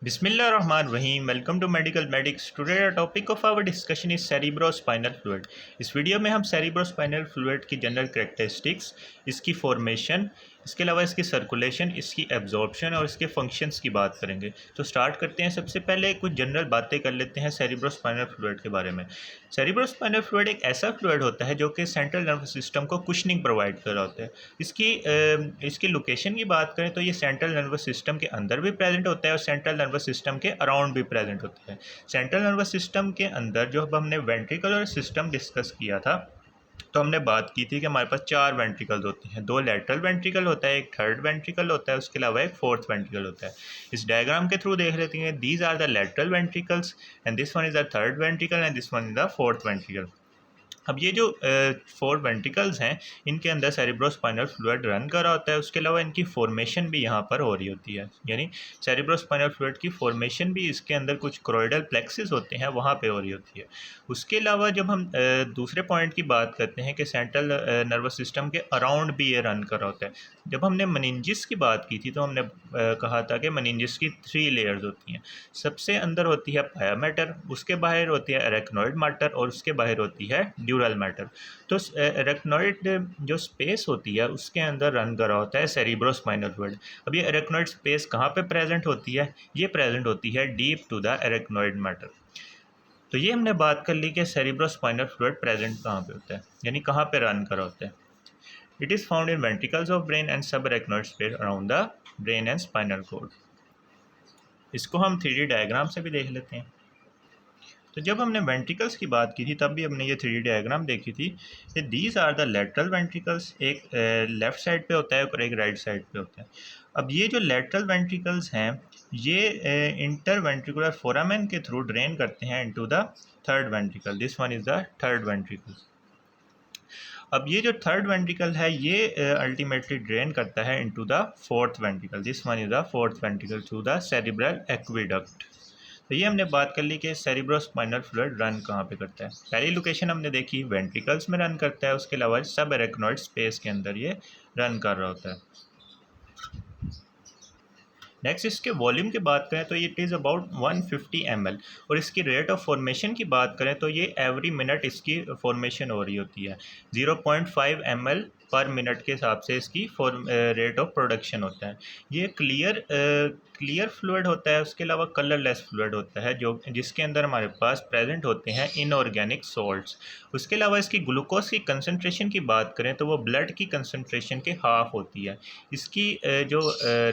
बिस्मिल्लाहिर्रहमानिर्रहीम। Welcome to medical medics. Today the topic of our discussion is cerebrospinal fluid. इस video में हम cerebrospinal fluid की general characteristics, इसकी फॉर्मेशन, इसके अलावा इसकी सर्कुलेशन, इसकी एब्जॉर्प्शन और इसके फंक्शंस की बात करेंगे। तो स्टार्ट करते हैं। सबसे पहले कुछ जनरल बातें कर लेते हैं सेरिब्रोस्पाइनल फ्लूइड के बारे में। सेरिब्रोस्पाइनल फ्लूइड एक ऐसा फ्लूइड होता है जो कि सेंट्रल नर्वस सिस्टम को कुशनिंग प्रोवाइड कर रहा होता है। इसकी लोकेशन की बात करें तो ये सेंट्रल नर्वस सिस्टम के अंदर भी प्रेजेंट होता है और सेंट्रल नर्वस सिस्टम के अराउंड भी प्रेजेंट होता है। सेंट्रल नर्वस सिस्टम के अंदर जो अब हमने वेंट्रिकुलर सिस्टम डिस्कस किया था, तो हमने बात की थी कि हमारे पास 4 वेंट्रिकल्स होते हैं। 2 लैटरल वेंट्रिकल होता है, एक थर्ड वेंट्रिकल होता है, उसके अलावा एक फोर्थ वेंट्रिकल होता है। इस डायग्राम के थ्रू देख लेते हैं। These are the lateral ventricles and this one is the third ventricle and this one is the fourth ventricle. अब ये जो 4 वेंट्रिकल्स हैं, इनके अंदर सेरिब्रोस्पाइनल फ्लूइड रन कर रहा होता है। उसके अलावा इनकी फॉर्मेशन भी यहाँ पर हो रही होती है, यानी सेरिब्रोस्पाइनल फ्लूइड की फॉर्मेशन भी इसके अंदर कुछ क्रोइडल प्लेक्सेस होते हैं, वहाँ पे हो रही होती है। उसके अलावा जब हम दूसरे पॉइंट की बात करते हैं कि सेंट्रल नर्वस सिस्टम के अराउंड भी ये रन कर रहा होता है। जब हमने मेनिंजिस की बात की थी तो हमने कहा था कि मेनिंजिस की 3 लेयर्स होती हैं। सबसे अंदर होती है पाया मैटर, उसके बाहर होती है एरेक्नोइड मैटर और उसके बाहर होती है ड्यूरल मैटर। तो एरेक्नोइड जो स्पेस होती है उसके अंदर रन कर रहा होता है सेरिब्रोस्पाइनल फ्लूइड। अब ये एरेक्नोइड स्पेस कहाँ पे प्रेजेंट होती है? ये प्रेजेंट होती है deep to the arachnoid mater. तो ये हमने बात कर ली कि सेरिब्रोस्पाइनल फ्लूइड प्रेजेंट कहाँ पे होता है, यानी कहाँ पे रन कर रहा होता है। It is found in ventricles of brain and subarachnoid space around the brain and spinal cord. इसको हम 3D डायग्राम से भी देख लेते हैं। तो जब हमने वेंट्रिकल्स की बात की थी तब भी हमने ये 3D डायग्राम देखी थी कि these are the lateral ventricles. एक लेफ़्ट साइड पे होता है और एक राइट साइड पे होता है। अब ये जो लेटरल वेंट्रिकल्स हैं, ये इंटर वेंट्रिकुलर फोरामेन के थ्रू ड्रेन करते हैं into the third ventricle. This one is the third ventricle. अब ये जो थर्ड वेंट्रिकल है ये अल्टीमेटली ड्रेन करता है into the fourth ventricle. This one is the fourth ventricle through the cerebral aqueduct. तो ये हमने बात कर ली कि सेरिब्रोस्पाइनल फ्लूइड रन कहाँ पे करता है। पहली लोकेशन हमने देखी वेंट्रिकल्स में रन करता है, उसके अलावा सब एरेक्नोइड स्पेस के अंदर ये रन कर रहा होता है। नेक्स्ट इसके वॉल्यूम की बात करें तो इट इज़ अबाउट 150 ml और इसकी रेट ऑफ फॉर्मेशन की बात करें तो ये एवरी मिनट इसकी फॉर्मेशन हो रही होती है। 0.5 ml पर मिनट के हिसाब से इसकी रेट ऑफ प्रोडक्शन होता है। ये क्लियर फ्लूइड होता है, उसके अलावा कलरलेस फ्लूइड होता है जो जिसके अंदर हमारे पास प्रेजेंट होते हैं इनऑर्गेनिक सॉल्ट्स। उसके अलावा इसकी ग्लूकोज की कंसनट्रेशन की बात करें तो वो ब्लड की कंसनट्रेशन के हाफ होती है। इसकी जो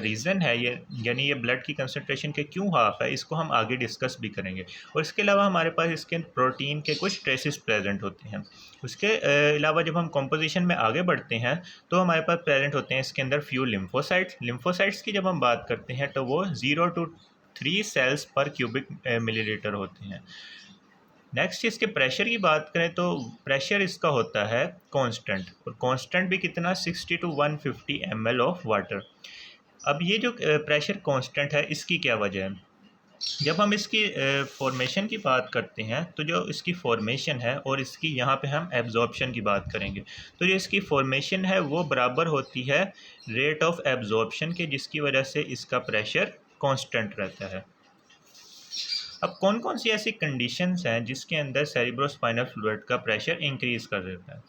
रीज़न है ये, यानी ये ब्लड की कंसनट्रेशन के क्यों हाफ है, इसको हम आगे डिस्कस भी करेंगे। और इसके अलावा हमारे पास इसके प्रोटीन के कुछ ट्रेसेस प्रेजेंट होते हैं। उसके अलावा जब हम कॉम्पोजिशन में आगे बढ़ते हैं तो हमारे पास प्रेजेंट होते हैं इसके अंदर फ्यू लिम्फोसाइट्स। लिम्फोसाइट्स की जब हम बात करते हैं तो वो 0 to 3 सेल्स पर क्यूबिक मिलीलीटर होते हैं। नेक्स्ट इसके प्रेशर की बात करें तो प्रेशर इसका होता है कांस्टेंट, और कांस्टेंट भी कितना, 60 to 150 ml ऑफ वाटर। अब ये जो प्रेशर कांस्टेंट है इसकी क्या वजह है? जब हम इसकी फॉर्मेशन की बात करते हैं तो जो इसकी फॉर्मेशन है और इसकी यहाँ पे हम एब्जॉर्प्शन की बात करेंगे, तो जो इसकी फॉर्मेशन है वो बराबर होती है रेट ऑफ एब्जॉर्प्शन के, जिसकी वजह से इसका प्रेशर कांस्टेंट रहता है। अब कौन कौन सी ऐसी कंडीशंस हैं जिसके अंदर सेरिब्रोस्पाइनल फ्लूइड का प्रेशर इंक्रीज़ कर देता है?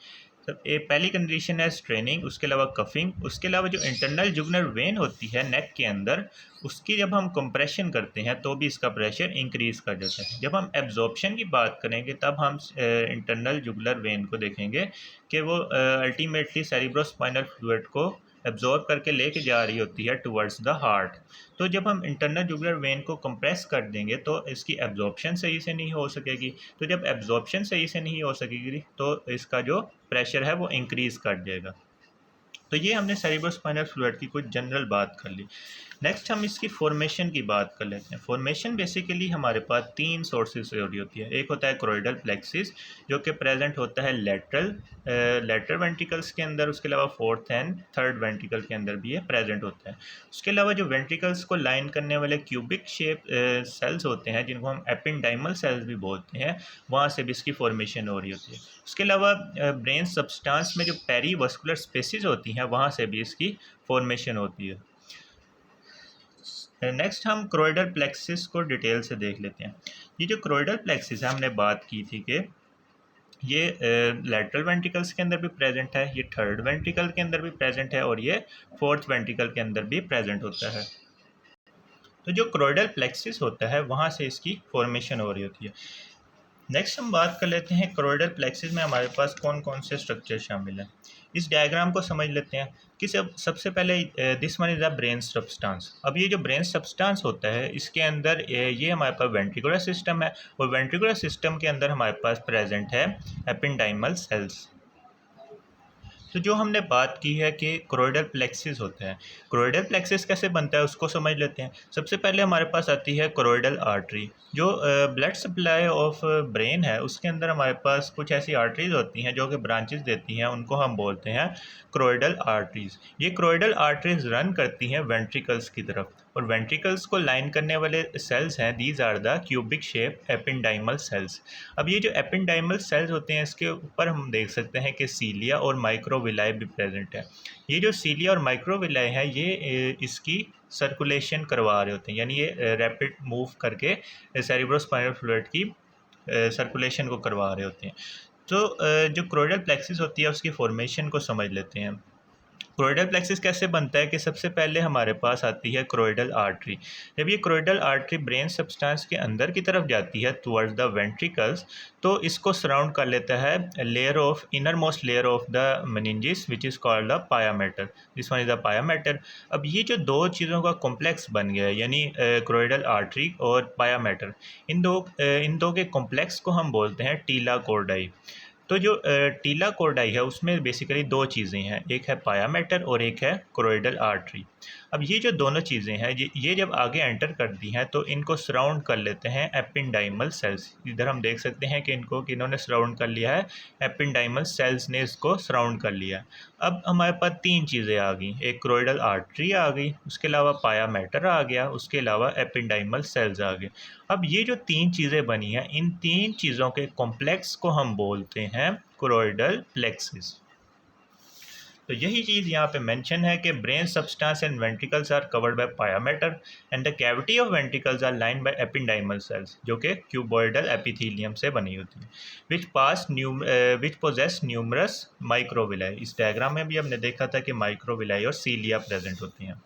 तो पहली कंडीशन है स्ट्रेनिंग, उसके अलावा कफिंग, उसके अलावा जो इंटरनल जुगुलर वेन होती है नेक के अंदर, उसकी जब हम कंप्रेशन करते हैं तो भी इसका प्रेशर इंक्रीज़ कर देता है। जब हम एब्जॉर्प्शन की बात करेंगे तब हम इंटरनल जुगुलर वेन को देखेंगे कि वो अल्टीमेटली सेरिब्रोस्पाइनल फ्लूइड को एब्जॉर्ब करके लेके जा रही होती है टुवर्ड्स द हार्ट। तो जब हम इंटरनल जुगुलर वेन को कंप्रेस कर देंगे तो इसकी एब्जॉर्प्शन सही से नहीं हो सकेगी। तो जब एब्जॉर्प्शन सही से नहीं हो सकेगी तो इसका जो प्रेशर है वो इंक्रीज़ कर देगा। तो ये हमने सेरिब्रोस्पाइनल फ्लूइड की कुछ जनरल बात कर ली। नेक्स्ट हम इसकी फॉर्मेशन की बात कर लेते हैं। फॉर्मेशन बेसिकली हमारे पास 3 सोर्सेज से हो रही होती है। एक होता है क्रोइडल प्लेक्सिस जो कि प्रेजेंट होता है लेटरल वेंट्रिकल्स के अंदर, उसके अलावा फोर्थ एंड थर्ड वेंट्रिकल के अंदर भी ये प्रेजेंट होता है। उसके अलावा जो वेंट्रिकल्स को लाइन करने वाले क्यूबिक शेप सेल्स होते हैं जिनको हम एपिंडाइमल सेल्स भी बोलते हैं, वहाँ से भी इसकी फॉर्मेशन हो रही होती है। उसके अलावा ब्रेन सब्सटेंस में जो पेरीवास्कुलर स्पेसिस होती हैं वहाँ से भी इसकी फॉर्मेशन होती है। नेक्स्ट हम क्रोइडल प्लेक्सिस को डिटेल से देख लेते हैं। ये जो क्रोइडल प्लेक्सिस है, हमने बात की थी कि ये लैटरल वेंट्रिकल्स के अंदर भी प्रेजेंट है, ये थर्ड वेंट्रिकल के अंदर भी प्रेजेंट है और ये फोर्थ वेंट्रिकल के अंदर भी प्रेजेंट होता है। तो जो क्रोइडल प्लेक्सिस होता है वहाँ से इसकी फॉर्मेशन हो रही होती है। नेक्स्ट हम बात कर लेते हैं क्रोइडल प्लेक्सिस में हमारे पास कौन कौन से स्ट्रक्चर शामिल हैं। इस डायग्राम को समझ लेते हैं कि सबसे पहले this one is a brain substance. अब ये जो ब्रेन सब्सटेंस होता है इसके अंदर ये हमारे पास वेंट्रिकुलर सिस्टम है और वेंट्रिकुलर सिस्टम के अंदर हमारे पास प्रेजेंट है एपेंडाइमल सेल्स। तो जो हमने बात की है कि क्रोइडल प्लेक्सिस होता है, क्रोइडल प्लेक्सिस कैसे बनता है उसको समझ लेते हैं। सबसे पहले हमारे पास आती है क्रोइडल आर्टरी। जो ब्लड सप्लाई ऑफ ब्रेन है उसके अंदर हमारे पास कुछ ऐसी आर्टरीज होती हैं जो कि ब्रांचेस देती हैं, उनको हम बोलते हैं क्रोइडल आर्टरीज। ये क्रोइडल आर्टरीज रन करती हैं वेंट्रिकल्स की तरफ और वेंट्रिकल्स को लाइन करने वाले सेल्स हैं, these are the cubic shape ependymal cells. अब ये जो एपेंडाइमल सेल्स होते हैं इसके ऊपर हम देख सकते हैं कि सीलिया और माइक्रोविलाई भी प्रेजेंट है। ये जो सीलिया और माइक्रोविलाई है ये इसकी सर्कुलेशन करवा रहे होते हैं, यानी ये रैपिड मूव करके सेरिब्रोस्पाइनल फ्लूइड की सर्कुलेशन को करवा रहे होते हैं। तो जो क्रोइडल प्लेक्सिस होती है उसकी फॉर्मेशन को समझ लेते हैं। क्रोइडल प्लेक्सिस कैसे बनता है कि सबसे पहले हमारे पास आती है क्रोइडल आर्टरी। जब ये क्रोइडल आर्टरी ब्रेन सब्सटेंस के अंदर की तरफ जाती है टुवर्ड्स द वेंट्रिकल्स, तो इसको सराउंड कर लेता है layer of innermost layer of the meninges which is called the pia matter. This one is the pia matter. अब ये जो दो चीज़ों का कॉम्प्लेक्स बन गया है, यानी क्रोइडल आर्टरी और पाया मैटर, इन दो के कॉम्प्लेक्स को हम बोलते हैं टीला कोर्डाई। तो जो टीला कोर्डाई है उसमें बेसिकली दो चीज़ें हैं, एक है पाया मैटर और एक है क्रोइडल आर्टरी। अब ये जो दोनों चीज़ें हैं ये जब आगे एंटर करती हैं तो इनको सराउंड कर लेते हैं एपेंडाइमल सेल्स। इधर हम देख सकते हैं कि इनको किन्होंने सराउंड कर लिया है, एपेंडाइमल सेल्स ने इसको सराउंड कर लिया है। अब हमारे पास तीन चीज़ें आ गई, एक क्रोइडल आर्टरी आ गई, उसके अलावा पाया मैटर आ गया, उसके अलावा एपेंडाइमल सेल्स आ गए। अब ये जो तीन चीज़ें बनी हैं इन तीन चीज़ों के कॉम्प्लेक्स को हम बोलते हैं क्रोइडल प्लेक्सिस। तो यही चीज़ यहाँ पे मेंशन है कि brain substance and ventricles are covered by pia matter and the cavity of ventricles are lined by ependymal cells, जो कि क्यूबॉइडल एपिथेलियम से बनी होती है, विच पोजेस न्यूमरस माइक्रोविलाई। इस डायग्राम में भी हमने देखा था कि माइक्रोविलाई और सीलिया प्रेजेंट होती हैं।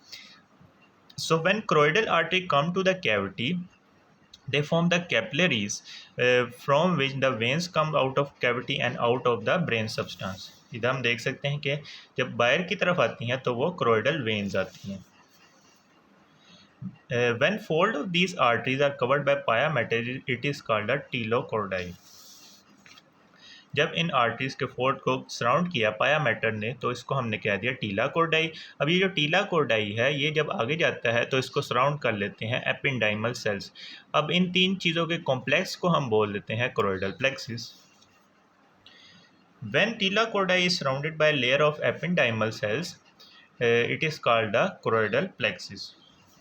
So when choroidal artery come to the cavity they form the capillaries from which the veins come out of cavity and out of the brain substance। इधर हम देख सकते हैं कि जब बाहर की तरफ आती हैं तो वो क्रोइडल वेन्स आती हैं। when fold of these arteries are covered by pia mater it is called a telochordai। जब इन आर्टरीज के फोल्ड को सराउंड किया पाया मैटर ने तो इसको हमने कह दिया टीला कोर्डाई। अब ये जो टीला कोर्डाई है ये जब आगे जाता है तो इसको सराउंड कर लेते हैं एपेंडाइमल सेल्स। अब इन तीन चीज़ों के कॉम्प्लेक्स को हम बोल देते हैं क्रोइडल plexus. When tila chordai is surrounded by a layer of ependymal cells, it is called the choroidal plexus।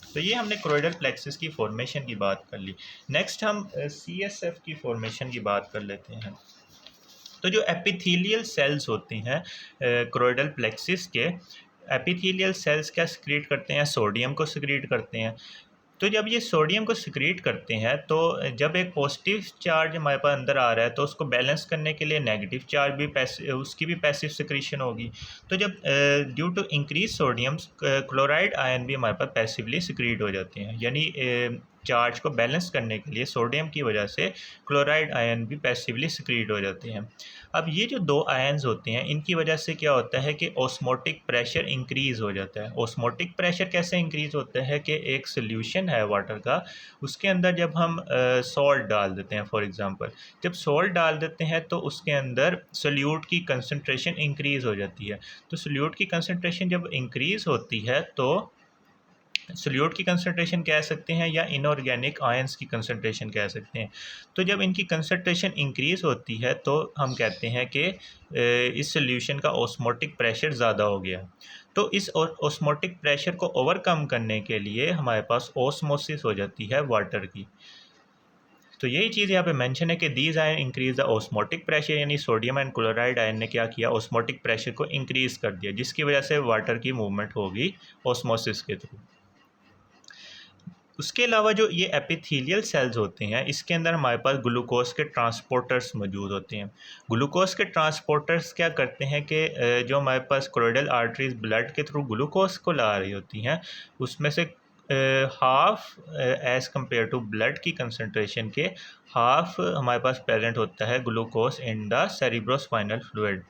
तो ये हमने क्रोइडल प्लेक्सिस की फॉर्मेशन की बात कर ली। नेक्स्ट हम CSF की फॉर्मेशन की बात कर लेते हैं। तो जो एपिथेलियल सेल्स होती हैं क्रोइडल प्लेक्सिस के, एपिथेलियल सेल्स क्या सिक्रीट करते हैं, सोडियम को सिक्रीट करते हैं। तो जब ये सोडियम को सिक्रीट करते हैं तो जब एक पॉजिटिव चार्ज हमारे पास अंदर आ रहा है तो उसको बैलेंस करने के लिए नेगेटिव चार्ज भी उसकी भी पैसिव सिक्रीशन होगी। तो जब due to increase sodium chloride ion भी हमारे पास पैसिवली सिक्रीट हो जाते हैं, यानी चार्ज को बैलेंस करने के लिए सोडियम की वजह से क्लोराइड आयन भी पैसिवली सिक्रीट हो जाते हैं। अब ये जो दो आयन्स होते हैं इनकी वजह से क्या होता है कि ऑस्मोटिक प्रेशर इंक्रीज़ हो जाता है। ऑस्मोटिक प्रेशर कैसे इंक्रीज़ होता है कि एक सोल्यूशन है वाटर का, उसके अंदर जब हम सॉल्ट डाल देते हैं, फॉर एग्जांपल जब सॉल्ट डाल देते हैं तो उसके अंदर सोल्यूट की कंसंट्रेशन इंक्रीज़ हो जाती है। तो सोल्यूट की कंसंट्रेशन जब इंक्रीज़ होती है तो सोल्यूट की कंसंट्रेशन कह सकते हैं या इनऑर्गेनिक आयंस की कंसंट्रेशन कह सकते हैं। तो जब इनकी कंसंट्रेशन इंक्रीज़ होती है तो हम कहते हैं कि इस सोल्यूशन का ऑस्मोटिक प्रेशर ज़्यादा हो गया। तो इस ऑस्मोटिक प्रेशर को ओवरकम करने के लिए हमारे पास ऑस्मोसिस हो जाती है वाटर की। तो यही चीज़ यहाँ पे मेंशन है कि these ion increase the osmotic pressure, यानी सोडियम एंड क्लोराइड आयन ने क्या किया, ऑस्मोटिक प्रेशर को इंक्रीज़ कर दिया, जिसकी वजह से वाटर की मूवमेंट होगी ऑस्मोसिस के थ्रू। उसके अलावा जो ये एपिथेलियल सेल्स होते हैं, इसके अंदर हमारे पास ग्लूकोज के ट्रांसपोर्टर्स मौजूद होते हैं। ग्लूकोज के ट्रांसपोर्टर्स क्या करते हैं कि जो हमारे पास कोरोइडल आर्टरीज ब्लड के थ्रू ग्लूकोज को ला रही होती हैं, उसमें से half as compare to blood की कंसनट्रेशन के हाफ हमारे पास प्रेजेंट होता है glucose in the cerebrospinal fluid.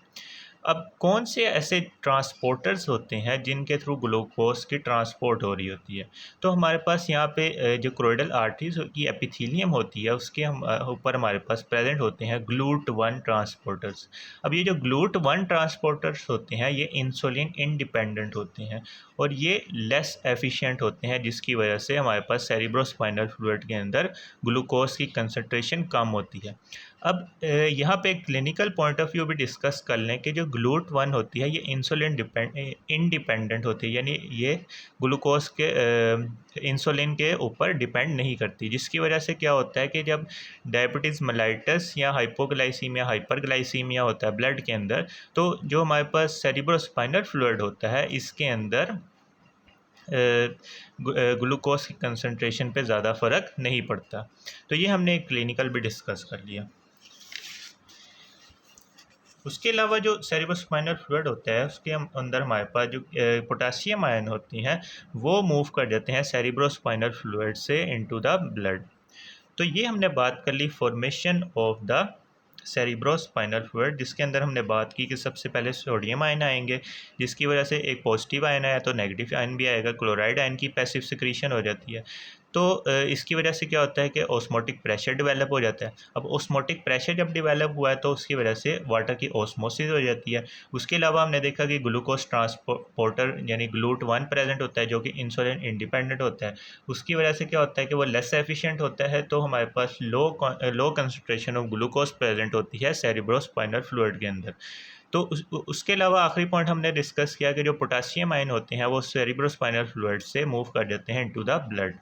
अब कौन से ऐसे ट्रांसपोर्टर्स होते हैं जिनके थ्रू ग्लूकोज की ट्रांसपोर्ट हो रही होती है? तो हमारे पास यहाँ पे जो क्रोइडल आर्टरीज की एपिथेलियम होती है, उसके हम ऊपर हमारे पास प्रेजेंट होते हैं GLUT1 ट्रांसपोर्टर्स। अब ये जो GLUT1 ट्रांसपोर्टर्स होते हैं, ये इंसुलिन इंडिपेंडेंट होते हैं और ये लेस एफिशिएंट होते हैं, जिसकी वजह से हमारे पास सेरिब्रोस्पाइनल फ्लूइड के अंदर ग्लूकोज की कंसनट्रेशन कम होती है। अब यहाँ पे एक क्लिनिकल पॉइंट ऑफ व्यू भी डिस्कस कर लें कि जो GLUT1 होती है, ये इंसुलिन इंडिपेंडेंट होती है, यानी ये ग्लूकोज के इंसुलिन के ऊपर डिपेंड नहीं करती, जिसकी वजह से क्या होता है कि जब डायबिटीज़ मेलाइटस या हाइपोग्लाइसीमिया हाइपरग्लाइसीमिया होता है ब्लड के अंदर, तो जो हमारे पास सेरिब्रोस्पाइनल फ्लूइड होता है, इसके अंदर ग्लूकोज की कंसनट्रेशन पे ज़्यादा फ़र्क नहीं पड़ता। तो ये हमने एक क्लिनिकल भी डिस्कस कर लिया। उसके अलावा जो सेरिब्रोस्पाइनल फ्लूइड होता है, उसके अंदर हमारे पास जो पोटेशियम आयन होती हैं, वो मूव कर जाते हैं सेरिब्रोस्पाइनल फ्लूइड से इनटू द ब्लड। तो ये हमने बात कर ली formation of the cerebrospinal fluid, जिसके अंदर हमने बात की कि सबसे पहले सोडियम आयन आएंगे, जिसकी वजह से एक पॉजिटिव आयन आया तो नेगेटिव आयन भी आएगा। क्लोराइड आयन की पैसिव सिक्रीशन हो जाती है, तो इसकी वजह से क्या होता है कि ऑस्मोटिक प्रेशर डेवलप हो जाता है। अब ऑस्मोटिक प्रेशर जब डेवलप हुआ है तो उसकी वजह से वाटर की ऑस्मोसिस हो जाती है। उसके अलावा हमने देखा कि ग्लूकोज ट्रांसपोर्टर यानी GLUT1 प्रेजेंट होता है, जो कि इंसुलिन इंडिपेंडेंट होता है। उसकी वजह से क्या होता है कि वो लेस एफिशिएंट होता है, तो हमारे पास low concentration of glucose present होती है सेरिब्रोस्पाइनल फ्लूइड के अंदर। तो उसके अलावा आखिरी पॉइंट हमने डिस्कस किया कि जो पोटेशियम आयन होते हैं, वो सेरिब्रोस्पाइनल फ्लूइड से मूव कर जाते हैं इनटू द ब्लड।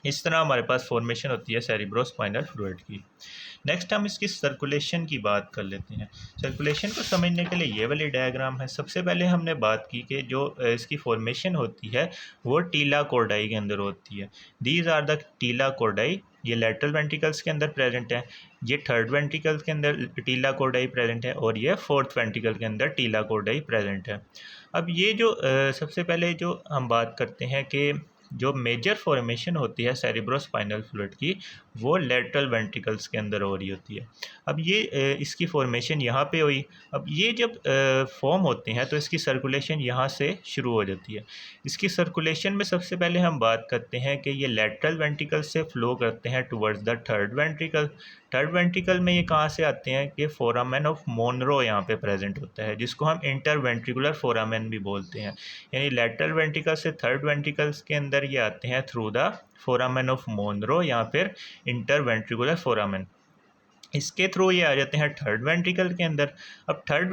इस तरह हमारे पास फॉर्मेशन होती है सेरिब्रोस्पाइनल फ्लूइड की। नेक्स्ट हम इसकी सर्कुलेशन की बात कर लेते हैं। सर्कुलेशन को समझने के लिए ये वाली डायग्राम है। सबसे पहले हमने बात की कि जो इसकी फॉर्मेशन होती है, वो टीला कोर्डाई के अंदर होती है। दीज आर द टीला कोर्डाई। ये लेटरल वेंट्रिकल्स के अंदर प्रेजेंट है, ये थर्ड वेंट्रिकल के अंदर टीला कोर्डाई प्रेजेंट है, और ये फोर्थ वेंट्रिकल के अंदर टीला कोर्डाई प्रेजेंट है। अब ये जो सबसे पहले जो हम बात करते हैं कि जो मेजर फॉर्मेशन होती है सेरिब्रोस्पाइनल फ्लूइड की, वो लेटरल वेंट्रिकल्स के अंदर हो रही होती है। अब ये इसकी फॉर्मेशन यहाँ पे हुई। अब ये जब फॉर्म होते हैं तो इसकी सर्कुलेशन यहाँ से शुरू हो जाती है। इसकी सर्कुलेशन में सबसे पहले हम बात करते हैं कि ये लेटरल वेंट्रिकल से फ्लो करते हैं towards the third ventricle. Third ventricle में ये कहाँ से आते हैं कि फोरामेन ऑफ मोनरो यहाँ पे प्रेजेंट होता है, जिसको हम इंटरवेंट्रिकुलर फोरामेन भी बोलते हैं। यानी लेटरल वेंट्रिकल से थर्ड वेंट्रिकल्स के अंदर ये आते हैं through the foramen of Monro या फिर इंटरवेंट्रिकुलर फोरामेन। इसके थ्रू ये आ जाते हैं थर्ड वेंट्रिकल के अंदर। अब थर्ड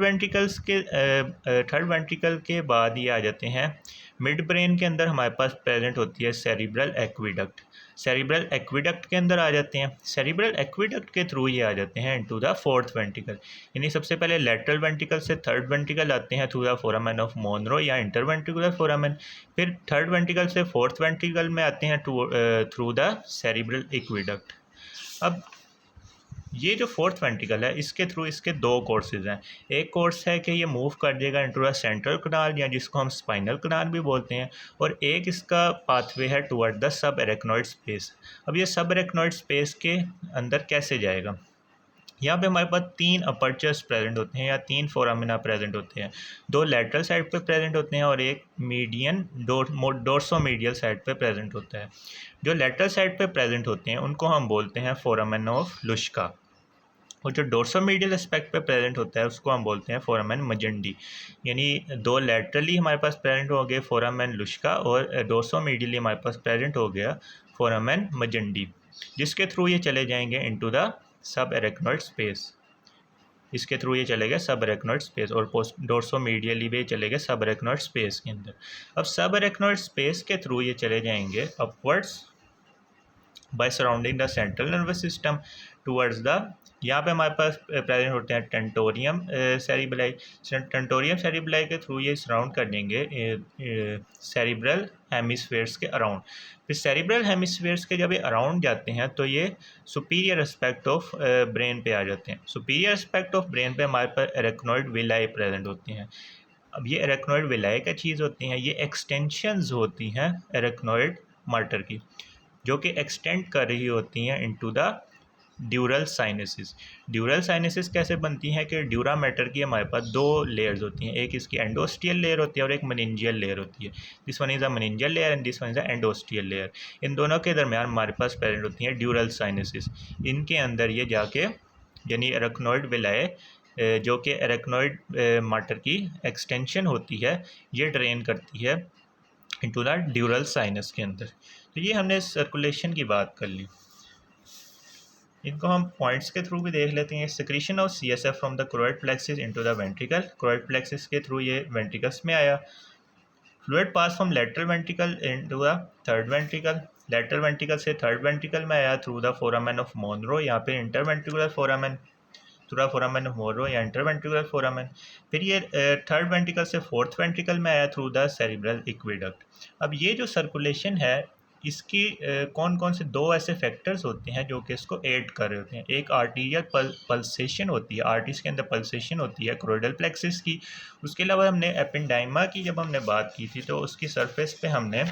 वेंट्रिकल के बाद ये आ जाते हैं मिड ब्रेन के अंदर। हमारे पास प्रेजेंट होती है सेरिब्रल एक्विडक्ट। सेरिब्रल एक्विडक्ट के अंदर आ जाते हैं। सेरिब्रल एक्विडक्ट के थ्रू ये आ जाते हैं इनटू द फोर्थ वेंट्रिकल। यानी सबसे पहले लेटरल वेंट्रिकल से थर्ड वेंट्रिकल आते हैं through the foramen of Monro या इंटरवेंट्रिकुलर फोरामेन। फिर थर्ड वेंट्रिकल से फोर्थ वेंट्रिकल में आते हैं थ्रू द सेरिब्रल एक्विडक्ट। अब ये जो फोर्थ वेंट्रिकल है, इसके थ्रू इसके दो कोर्सेज हैं। एक कोर्स है कि ये मूव कर देगा इनटू द सेंट्रल कनाल, या जिसको हम स्पाइनल कनाल भी बोलते हैं, और एक इसका पाथवे है toward the sub arachnoid space. अब ये सब एरेक्नॉइड स्पेस के अंदर कैसे जाएगा? यहाँ पे हमारे पास तीन अपर्चर्स प्रेजेंट होते हैं या तीन फोरामिना प्रेजेंट होते हैं। दो लेटरल साइड पे प्रेजेंट होते हैं और एक मीडियन डोर्सोमीडियल साइड पे प्रेजेंट होता है। जो लेटरल साइड पे प्रेजेंट होते हैं उनको हम बोलते हैं फोरामेन ऑफ लुश्का, और जो डोर्सोमीडियल एस्पेक्ट पे प्रेजेंट होता है उसको हम बोलते हैं फोरामेन मजेंडी। यानी दो लेटरली हमारे पास प्रेजेंट हो गए फोरामेन लुश्का, और डोर्सोमीडियली हमारे पास प्रेजेंट हो गया फोरामेन मजेंडी, जिसके थ्रू ये चले जाएंगे into the sub arachnoid space. इसके थ्रू ये चले गए सब एरेक्नॉइड स्पेस, और डोर्सोमीडियली भी चले गए सब एरेक्नॉइड स्पेस के अंदर। अब सब एरेक्नॉइड स्पेस के थ्रू ये चले जाएंगे upwards by surrounding the central nervous system towards the, यहाँ पे हमारे पास प्रेजेंट होते हैं टेंटोरियम सेरिबेलाई। टेंटोरियम सेरिबेलाई के थ्रू ये सराउंड कर देंगे सेरिब्रल हेमिस्फेयर्स के अराउंड। फिर सेरिब्रल हेमिस्फेयर्स के जब ये अराउंड जाते हैं तो ये सुपीरियर एस्पेक्ट ऑफ ब्रेन पे आ जाते हैं। सुपीरियर एस्पेक्ट ऑफ ब्रेन पे हमारे पास एरेक्नॉइड विलाई प्रेजेंट होती हैं। अब ये एरेक्नॉइड विलाई क्या चीज़ होती हैं, ये एक्सटेंशंस होती हैं एरेक्नॉइड मटर की, जो कि एक्सटेंड कर रही होती हैं इनटू द ड्यूरल साइनसिस। ड्यूरल साइनसिस कैसे बनती हैं कि ड्यूरा मैटर की हमारे पास दो लेयर्स होती हैं, एक इसकी एंडोस्टियल लेयर होती है और एक मेनिंजियल लेयर होती है। This one is a meningeal layer and this one is a endosteal layer. इन दोनों के दरमियान हमारे पास प्रेजेंट होती हैं ड्यूरल साइनसिस। इनके अंदर ये जाके यानी एरेक्नॉइड विलाए जो कि एरेक्नॉइड मटर की एक्सटेंशन होती है, ये ड्रेन करती है इनटू द ड्यूरल साइनस के अंदर। तो ये हमने सर्कुलेशन की बात कर ली। इनको हम पॉइंट्स के थ्रू भी देख लेते हैं। Secretion of CSF from the choroid plexus into the ventricle, choroid plexus के थ्रू ये वेंट्रिकल्स में आया। Fluid pass from lateral ventricle into the third ventricle, lateral ventricle से थर्ड वेंट्रिकल में आया through the foramen of Monro, यहाँ पे interventricular foramen, through the foramen of Monro या इंटरवेंट्रिकुलर फोरामेन। फिर ये थर्ड वेंट्रिकल से फोर्थ वेंट्रिकल में आया थ्रू द सेरिब्रल एक्वेडक्ट। अब ये जो सर्कुलेशन है इसकी कौन कौन से दो ऐसे फैक्टर्स होते हैं जो कि इसको ऐड कर रहे होते हैं। एक आर्टीरियल पल्सेशन होती है, आर्टरीज के अंदर पल्सेशन होती है क्रोइडल प्लेक्सिस की। उसके अलावा हमने एपेंडाइमा की जब हमने बात की थी तो उसकी सरफेस पे हमने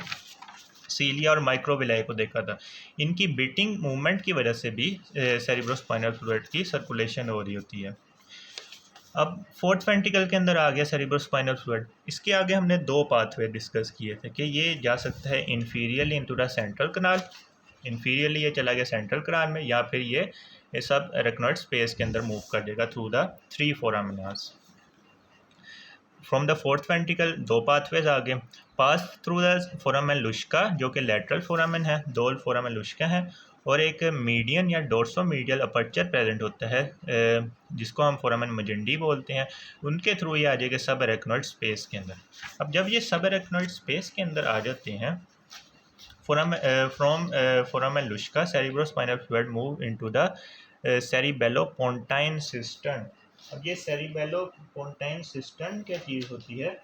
सीलिया और माइक्रोविलाई को देखा था। इनकी बीटिंग मूवमेंट की वजह से भी सेरिब्रोस्पाइनल फ्लूइड की सर्कुलेशन हो रही होती है। अब फोर्थ वेंट्रिकल के अंदर आ गया सेरिब्रोस्पाइनल फ्लूइड। इसके आगे हमने दो पाथवे डिस्कस किए थे कि ये जा सकता है inferiorly into the central canal, inferiorly ये चला गया सेंट्रल कनाल में, या फिर ये सब एरेक्नॉइड स्पेस के अंदर मूव कर देगा through the 3 foraminas. From the fourth ventricle दो पाथवेज आ गए। Pass through the foramen Luschka जो कि लेटरल फोरामेन है, दो फोरामेन लुश्का है, और एक मीडियन या डोर्सो मीडियल अपर्चर प्रेजेंट होता है जिसको हम फोरामेन मजेंडी बोलते हैं। उनके थ्रू ये आ जाएगा सब एरेक्नॉइड स्पेस के अंदर। अब जब ये सब एरेक्नॉइड स्पेस के अंदर आ जाते हैं from foramen Luschka cerebrospinal fluid move into the cerebellopontine system. अब ये सेरिबेलोपोंटाइन सिस्टम क्या चीज़ होती है,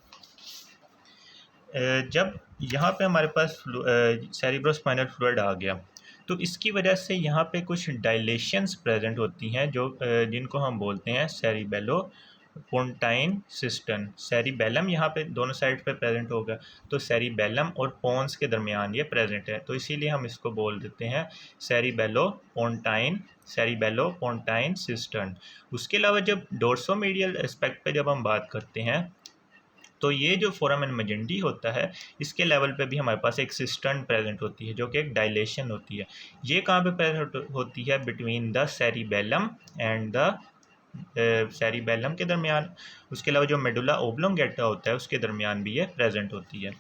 जब यहाँ पे हमारे पास सेरिब्रोस्पाइनल फ्लूइड आ गया तो इसकी वजह से यहाँ पे कुछ डायलेशंस प्रेजेंट होती हैं जो जिनको हम बोलते हैं सेरिबेलोपोंटाइन सिस्टम। सेरिबेलम यहाँ पे दोनों साइड पे प्रेजेंट होगा, तो सेरिबेलम और पोन्स के दरमियान ये प्रेजेंट है, तो इसीलिए हम इसको बोल देते हैं सेरिबेलोपोंटाइन सिस्टम। उसके अलावा जब डोर्सोमीडियल एस्पेक्ट पे जब हम बात करते हैं तो ये जो फोरामेन मजेंडी होता है इसके लेवल पे भी हमारे पास एक सिस्टर्न प्रेजेंट होती है जो कि एक डायलेशन होती है। ये कहाँ पे प्रेजेंट होती है, between the cerebellum and the cerebellum के दरमियान। उसके अलावा जो मेडुला ओब्लोंगेटा होता है उसके दरमियान भी ये प्रेजेंट होती है।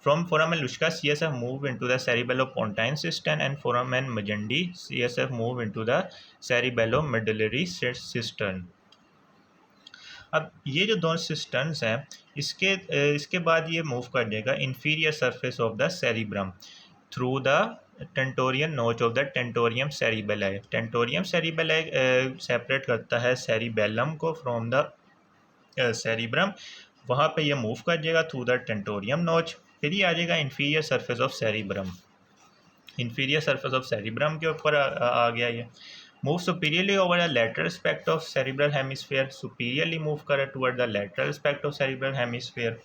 From foramen lusca, CSF move into the cerebellopontine cistern and foramen majendi, CSF move into the cerebellomedullary cistern. अब ये जो दोनों सिस्टर्न्स हैं इसके बाद ये मूव कर देगा inferior surface of the cerebrum through the tentorial notch of the tentorium cerebelli. Tentorium cerebelli separate करता है सेरिबेलम को फ्रॉम द सेरिब्रम, वहाँ पे ये मूव कर जाएगा थ्रू द टेंटोरियम नोच। फिर ये आ जाएगा inferior surface of cerebrum, inferior surface of cerebrum के ऊपर आ गया ये। Move superiorly over the lateral aspect of cerebral hemisphere, superiorly move करे toward the lateral aspect of cerebral hemisphere.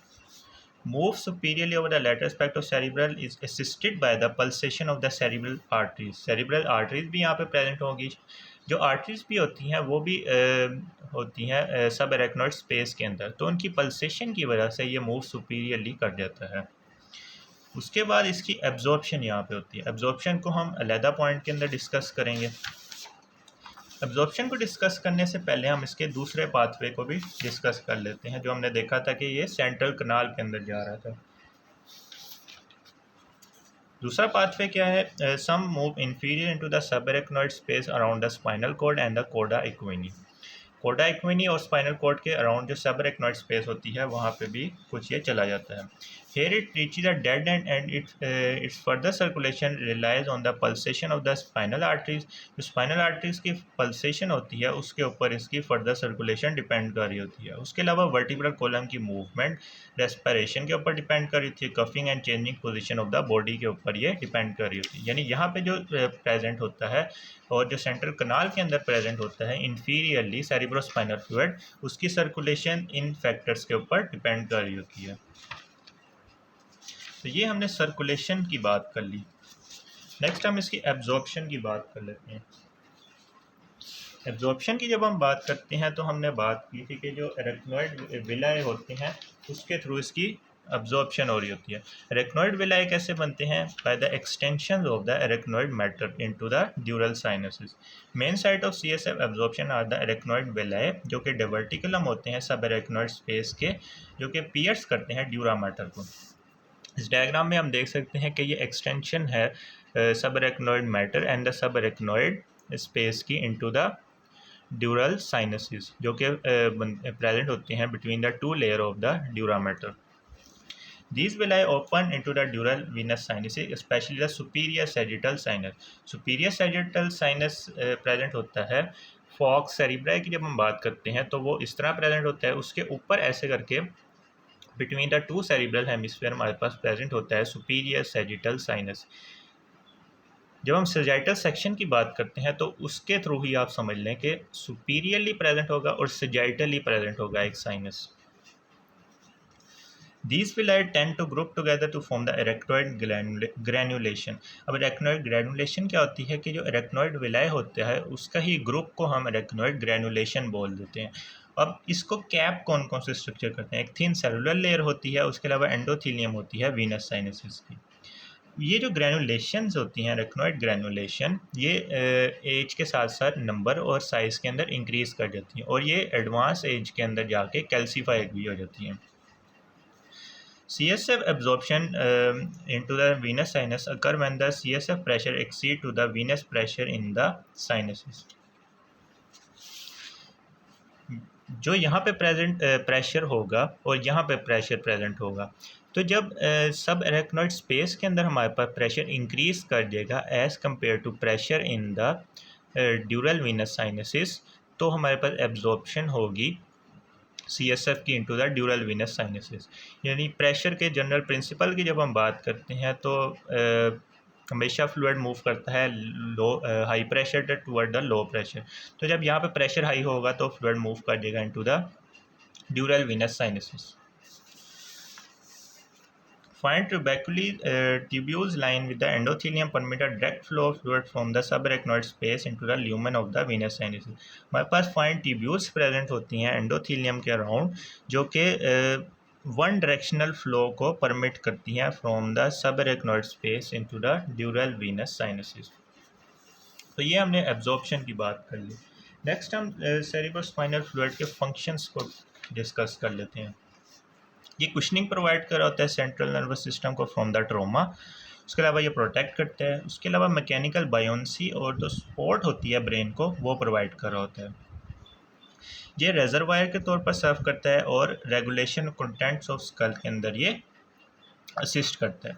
Move superiorly over the lateral aspect of cerebral is assisted by the pulsation of the cerebral arteries. Cerebral arteries भी यहाँ पे present होगी। जो arteries भी होती हैं वो भी होती हैं सब एरेक्नॉइड स्पेस के अंदर, तो उनकी पल्सेशन की वजह से ये मूव सुपीरियरली कर जाता है। उसके बाद इसकी एब्जॉर्प्शन यहाँ पे होती है। एब्जॉर्प्शन को हम अलहदा पॉइंट के अंदर डिस्कस करेंगे। एब्जॉर्प्शन को डिस्कस करने से पहले हम इसके दूसरे पाथवे को भी डिस्कस कर लेते हैं जो हमने देखा था कि ये सेंट्रल कनाल के अंदर जा रहा था। दूसरा पाथवे क्या है, some move inferior into the subarachnoid space around the spinal cord and the cauda equina. कोडा इक्विनी और स्पाइनल कॉर्ड के अराउंड जो सबएरेक्नॉइड स्पेस होती है वहाँ पे भी कुछ ये चला जाता है। Here it reaches a dead end and its further circulation relies on the pulsation of the spinal arteries. जो spinal arteries की pulsation होती है उसके ऊपर इसकी further circulation depend कर रही होती है. उसके अलावा vertebral column की movement respiration के ऊपर depend कर रही थी, cuffing and changing position of the body के ऊपर ये depend कर रही होती है. यानी यहाँ पे जो present होता है और जो सेंट्रल कनाल के अंदर प्रेजेंट होता है इंफीरियरली सेरिब्रोस्पाइनल फ्लूइड, उसकी सर्कुलेशन इन फैक्टर्स के ऊपर डिपेंड कर रही होती है. तो ये हमने सर्कुलेशन की बात कर ली. नेक्स्ट हम इसकी एब्जॉर्प्शन की बात कर लेते हैं. एब्जॉर्प्शन की जब हम बात करते हैं तो हमने बात की थी कि जो एरेक्नोइड विलाए होते हैं उसके थ्रू इसकी एब्जॉर्प्शन हो रही होती है. एरेक्नोइड विलाए कैसे बनते हैं? By the extension of the arachnoid matter into the dural sinuses. Main site of CSF absorption are the arachnoid villi, जो कि डाइवर्टिकुलम होते हैं सब एरेक्नोइड स्पेस के, जो कि पियर्स करते हैं ड्यूरा मैटर को. इस डायग्राम में हम देख सकते हैं कि ये एक्सटेंशन है सब arachnoid matter and the sub arachnoid space की इनटू द ड्यूरल साइनसेस, जो कि प्रेजेंट होते हैं between the two layer of the dura mater. These villi open into the dural venous sinuses, especially the superior sagittal sinus. Superior sagittal sinus present होता है. Fox cerebri की जब हम बात करते हैं तो वो इस तरह प्रेजेंट होता है, उसके ऊपर ऐसे करके between the two cerebral hemisphere हमारे पास प्रेजेंट होता है सुपीरियर सैजिटल साइनस. जब हम सजाइटल सेक्शन की बात करते हैं तो उसके थ्रू ही आप समझ लें कि सुपीरियरली प्रेजेंट होगा और सजाइटली प्रेजेंट होगा एक sinus. These villi tend to group together to form the arachnoid granulation. अब arachnoid granulation क्या होती है कि जो arachnoid villi होता है उसका ही ग्रुप को हम arachnoid granulation बोल देते हैं. अब इसको कैप कौन कौन से स्ट्रक्चर करते हैं? एक थिन सेलुलर लेयर होती है, उसके अलावा एंडोथीलियम होती है वीनस साइनसेस की. ये जो ग्रैनुलेशंस होती हैं arachnoid ग्रैनुलेशन, ये एज के साथ साथ नंबर और साइज़ के अंदर इंक्रीज कर जाती हैं और ये एडवांस एज के अंदर जाके कैल्सीफाई भी हो जाती हैं. CSF absorption into the venous sinus occur when the CSF pressure exceed to the venous pressure in the sinuses. जो यहाँ पे प्रेजेंट प्रेशर होगा और यहाँ पे प्रेशर प्रेजेंट होगा, तो जब सब एरेक्नोइड स्पेस के अंदर हमारे पास प्रेशर इंक्रीज कर देगा as compare to pressure in the dural venous sinuses, तो हमारे पास एब्जॉर्प्शन होगी CSF की into the dural venous sinuses. यानी प्रेशर के जनरल प्रिंसिपल की जब हम बात करते हैं तो हमेशा फ्लूइड मूव करता है low high pressure toward the low pressure. तो जब यहाँ पे प्रेशर हाई होगा तो फ्लूइड मूव कर देगा into the dural venous sinuses. Fine tubules line with the endothelium permit a direct flow of fluid from the subarachnoid space into the lumen of the venous sinuses. हमारे पास fine tubules present होती हैं endothelium के around, जो कि one directional flow को permit करती हैं from the subarachnoid space into the dural venous sinuses. तो ये हमने एब्जॉर्प्शन की बात कर ली. नेक्स्ट हम सेरिब्रोस्पाइनल फ्लूइड के फंक्शंस को डिस्कस कर लेते हैं. ये कुशनिंग प्रोवाइड कर रहा होता है सेंट्रल नर्वस सिस्टम को फ्रॉम द ट्रोमा. उसके अलावा ये प्रोटेक्ट करता है. उसके अलावा मैकेनिकल बायोन्सी और जो सपोर्ट होती है ब्रेन को वो प्रोवाइड कर रहा होता है. ये रेजरवायर के तौर पर सर्व करता है और रेगुलेशन कंटेंट्स ऑफ स्कल के अंदर ये असिस्ट करता है.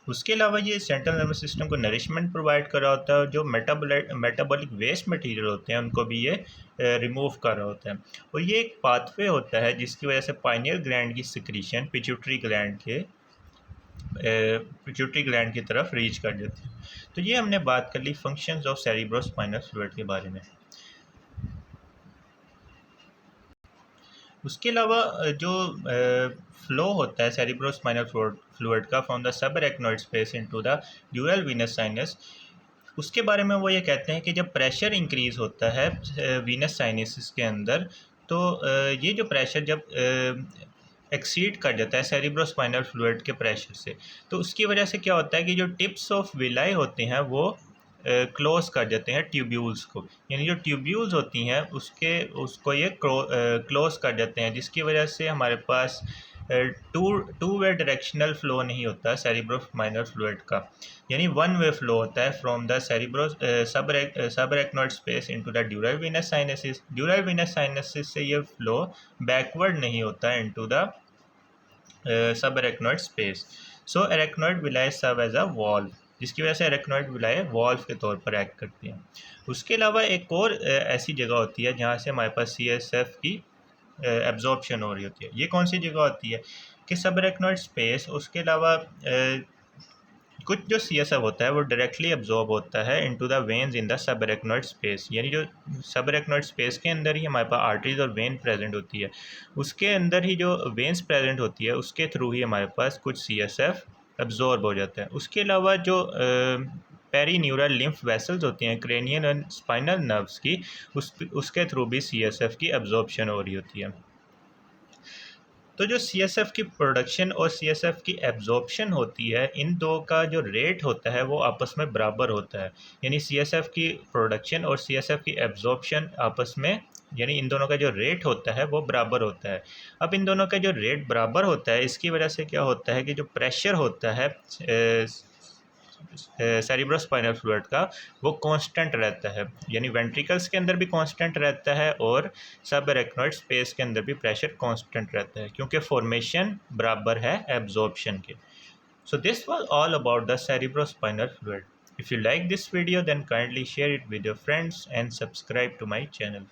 उसके अलावा ये सेंट्रल नर्वस सिस्टम को नरिशमेंट प्रोवाइड कर रहा होता है और जो मेटाबॉलिक वेस्ट मटेरियल होते हैं उनको भी ये रिमूव कर रहा होता है. और ये एक पाथवे होता है जिसकी वजह से पाइनियल ग्लैंड की सिक्रीशन पिट्यूटरी ग्लैंड की तरफ रीच कर जाती है. तो ये हमने बात कर ली फंक्शंस ऑफ सेरिब्रोस्पाइनल फ्लूइड के बारे में. उसके अलावा जो फ्लो होता है सेरिब्रोस्पाइनल फ्लूइड का from the subarachnoid space into the dural venous sinus, उसके बारे में वो ये कहते हैं कि जब प्रेशर इंक्रीज़ होता है वीनस साइनस के अंदर, तो ये जो प्रेशर जब एक्सीड कर जाता है सेरिब्रोस्पाइनल फ्लूइड के प्रेशर से, तो उसकी वजह से क्या होता है कि जो टिप्स ऑफ विलाई होते हैं वो क्लोज कर देते हैं ट्यूब्यूल्स को. यानी जो ट्यूब्यूल्स होती हैं उसको ये क्लोज कर देते हैं, जिसकी वजह से हमारे पास टू वे डायरेक्शनल फ्लो नहीं होता सेरिब्रोस्पाइनल फ्लूइड का, यानी वन वे फ्लो होता है from the subarachnoid space into the dural venous sinuses. Dural venous sinuses से ये फ्लो बैकवर्ड नहीं होता into the subarachnoid space. So arachnoid villi serve as a valve, जिसकी वजह से एरेक्नोइड विलाई वॉल्व के तौर पर एक्ट करती हैं। उसके अलावा एक और ऐसी जगह होती है जहाँ से हमारे पास CSF की एब्जॉर्प्शन हो रही होती है। ये कौन सी जगह होती है कि सबरेक्नोइड स्पेस, उसके अलावा कुछ जो CSF होता है वो डायरेक्टली एब्जॉर्ब होता है into the veins in the subarachnoid space, यानी जो सबरेक्नोइड स्पेस के अंदर ही हमारे पास आर्टरीज और वेन प्रेजेंट होती है, उसके अंदर ही जो वेन्स प्रेजेंट होती है उसके थ्रू ही हमारे पास कुछ CSF एब्जॉर्ब हो जाता है। उसके अलावा जो पेरी न्यूरल लिम्फ वेसल्स होती हैं क्रेनियल एंड स्पाइनल नर्व्स की, उसके थ्रू भी CSF की एब्जॉर्प्शन हो रही होती है। तो जो CSF की प्रोडक्शन और CSF की एब्जॉर्प्शन होती है, इन दो का जो रेट होता है वो आपस में बराबर होता है, यानी CSF की प्रोडक्शन और CSF की एब्जॉर्प्शन आपस में, यानी इन दोनों का जो रेट होता है वो बराबर होता है। अब इन दोनों का जो रेट बराबर होता है, इसकी वजह से क्या होता है कि जो प्रेशर होता है सेरिब्रोस्पाइनल फ्लूइड का वो कांस्टेंट रहता है, यानी वेंट्रिकल्स के अंदर भी कांस्टेंट रहता है और सबरेक्नोइड स्पेस के अंदर भी प्रेशर कांस्टेंट रहता है, क्योंकि फॉर्मेशन बराबर है एब्जॉर्प्शन के। So this was all about the cerebrospinal fluid. If you like this video, then kindly share it with your friends and subscribe to my channel.